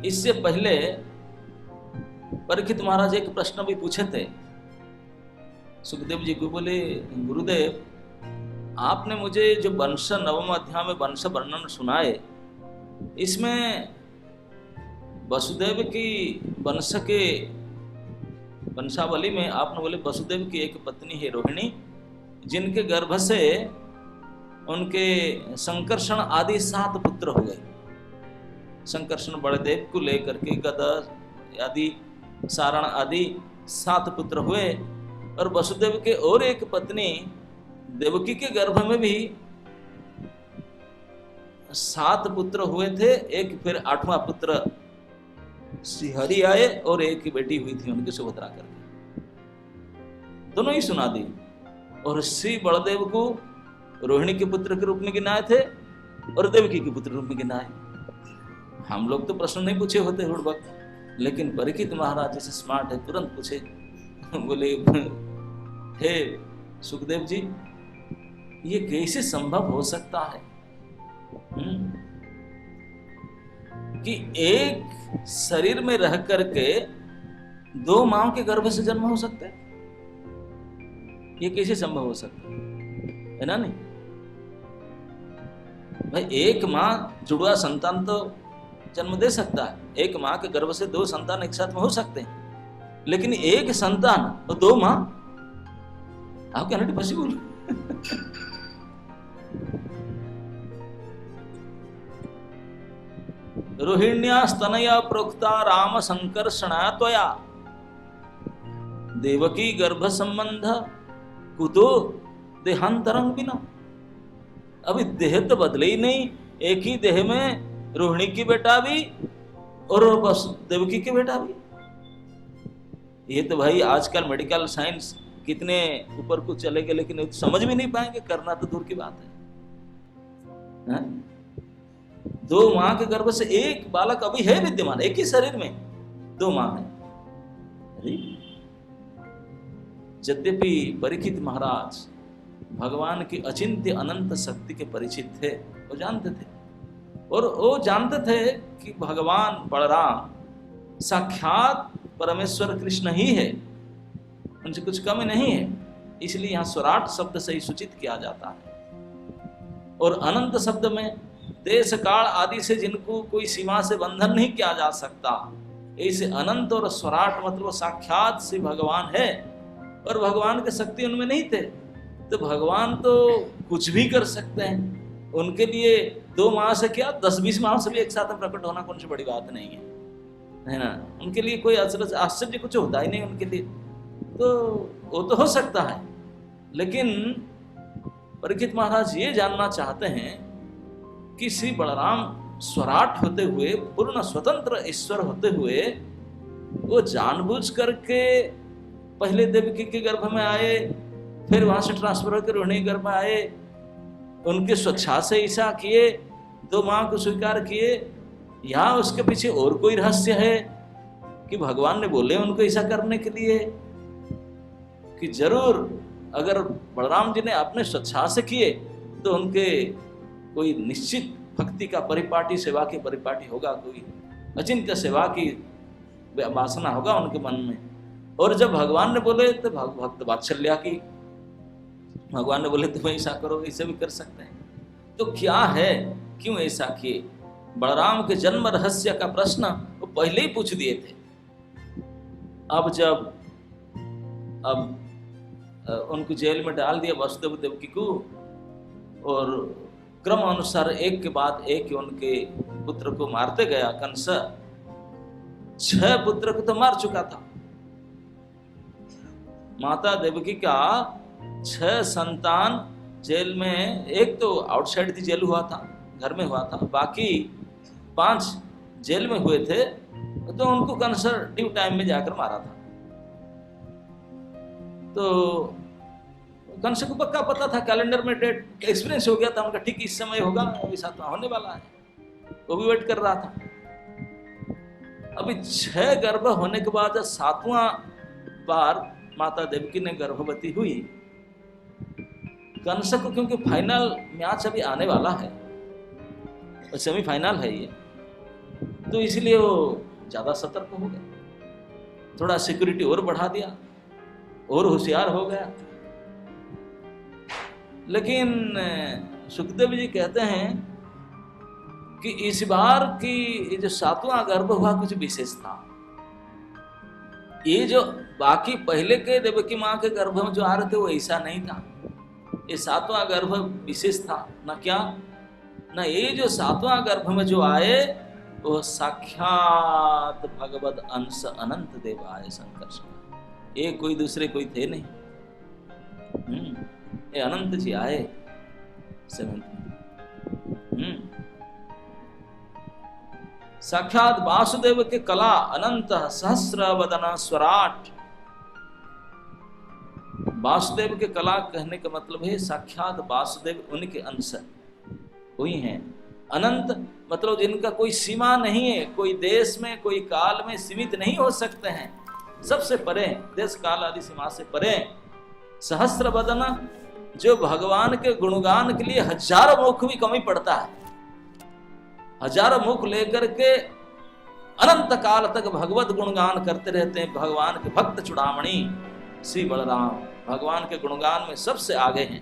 इससे पहले परीक्षित महाराज एक प्रश्न भी पूछे थे सुखदेव जी को। बोले, गुरुदेव आपने मुझे जो वंश नवम अध्याय में वंश वर्णन सुनाए, इसमें वसुदेव की वंश के वंशावली में आपने बोले वसुदेव की एक पत्नी है रोहिणी, जिनके गर्भ से उनके संकर्षण आदि 7 पुत्र हो गए। संकर्षण बड़देव को लेकर के गदा आदि सारण आदि 7 पुत्र हुए, और वसुदेव के और एक पत्नी देवकी के गर्भ में भी 7 पुत्र हुए थे। एक फिर 8वां पुत्र श्रीहरि आए और एक बेटी हुई थी उनकी सुभद्रा करके, दोनों ही सुना दी। और श्री बलदेव को रोहिणी के पुत्र के रूप में गिनाए थे और देवकी के पुत्र रूप में गिनाए। हम लोग तो प्रश्न नहीं पूछे होते हर वक्त, लेकिन परीक्षित महाराज जैसे स्मार्ट है तुरंत पूछे। बोले, हे सुखदेव जी, ये कैसे संभव हो सकता है कि एक शरीर में रह करके 2 मां के गर्भ से जन्म हो सकता है? ये कैसे संभव हो सकता है ना? नहीं भाई, एक मां जुड़वा संतान तो जन्म दे सकता है, एक मां के गर्भ से 2 संतान एक साथ में हो सकते हैं, लेकिन एक संतान और 2 मां, हाउ कैन इट पॉसिबल? रोहिण्या स्तनया प्रोक्ता राम संकर्षणा त्वया देवकी गर्भ संबंध कुतो देहांतरंग बिना। अभी देह तो बदले ही नहीं, एक ही देह में रोहिणी की बेटा भी और बस देवकी के बेटा भी। ये तो भाई आजकल मेडिकल साइंस कितने ऊपर को चले गए, लेकिन समझ भी नहीं पाएंगे, करना तो दूर की बात है। 2 मां के गर्भ से एक बालक अभी है विद्यमान, एक ही शरीर में 2 मां है। यद्यपि परीक्षित महाराज भगवान की अचिंत्य अनंत शक्ति के परिचित थे, वो जानते थे, और वो जानते थे कि भगवान बलराम साक्षात परमेश्वर कृष्ण ही है, उनसे कुछ कमी नहीं है। इसलिए यहाँ स्वराट शब्द से ही सूचित किया जाता है। और अनंत शब्द में देश काल आदि से जिनको कोई सीमा से बंधन नहीं किया जा सकता, ऐसे अनंत और स्वराट मतलब साक्षात से भगवान है, और भगवान के शक्ति उनमें नहीं थे, तो भगवान तो कुछ भी कर सकते हैं। उनके लिए 2 माह से क्या 10-20 माह से भी एक साथ प्रकट होना कौन सी बड़ी बात नहीं है ना? उनके लिए कोई आश्चर्य कुछ होता ही नहीं उनके लिए, तो वो तो हो सकता है। लेकिन परीक्षित महाराज ये जानना चाहते हैं कि श्री बलराम स्वराट होते हुए, पूर्ण स्वतंत्र ईश्वर होते हुए, वो जानबूझ करके पहले देवकी के गर्भ में आए, फिर वहां से ट्रांसफर होकर रोहिणी गर्भ में आए, उनके स्वेच्छा से ईसा किए, 2 मां को स्वीकार किए, या उसके पीछे और कोई रहस्य है कि भगवान ने बोले उनको ऐसा करने के लिए कि जरूर अगर बलराम जी ने अपने स्वेच्छा से किए तो उनके कोई निश्चित भक्ति का परिपाटी, सेवा की परिपाटी होगा, कोई अचिंत्य सेवा की वासना होगा उनके मन में। और जब भगवान ने बोले तो भक्त वात्सल्य की, भगवान ने बोले तुम ऐसा करो, ऐसे भी कर सकते हैं। तो क्या है, क्यों ऐसा किए? बलराम के जन्म रहस्य का प्रश्न वो पहले ही पूछ दिए थे। अब उनको जेल में डाल दिया वसुदेव देवकी को, और क्रम अनुसार एक के बाद एक उनके पुत्र को मारते गया कंस। 6 पुत्र को तो मार चुका था। माता देवकी का 6 संतान जेल में, एक तो आउटसाइड थी जेल हुआ था, घर में हुआ था, बाकी 5 जेल में हुए थे। तो उनको कंस ड्यू टाइम में जाकर मारा था। तो कंस को पक्का पता था, कैलेंडर में डेट एक्सपीरियंस हो गया था उनका, ठीक इस समय होगा, ऐसा तो होने वाला है, वो भी वेट कर रहा था। अभी 6 गर्भ होने के बाद 7वां बार माता देवकी ने गर्भवती हुई। कंस को क्योंकि फाइनल मैच अभी आने वाला है, सेमीफाइनल है ये, तो इसलिए वो ज्यादा सतर्क हो गया, थोड़ा सिक्योरिटी और बढ़ा दिया, और होशियार हो गया। लेकिन सुखदेव जी कहते हैं कि इस बार की जो 7वां गर्भ हुआ कुछ विशेष था। ये जो बाकी पहले के देवकी माँ के गर्भ में जो आ रहे थे वो ऐसा नहीं था। ये 7वां गर्भ विशेष था ना, क्या ना, ये जो 7वां गर्भ में जो आए वो साक्षात भगवद अंश अनंत देव आए शंकर। ये कोई दूसरे कोई थे नहीं, ये अनंत जी आए 7th में। साक्षात वासुदेव के कला अनंत सहस्र वदन स्वराट। वासुदेव के कला कहने का मतलब है साक्षात वासुदेव उनके अंश वही हैं। अनंत मतलब जिनका कोई सीमा नहीं है, कोई देश में कोई काल में सीमित नहीं हो सकते हैं, सबसे परे, देश काल आदि सीमा से परे। सहस्र वदन, जो भगवान के गुणगान के लिए हजारों मुख भी कमी पड़ता है, हजारों मुख लेकर के अनंत काल तक भगवत गुणगान करते रहते हैं। भगवान के भक्त चूड़ामणि श्री बलराम भगवान के गुणगान में सबसे आगे हैं।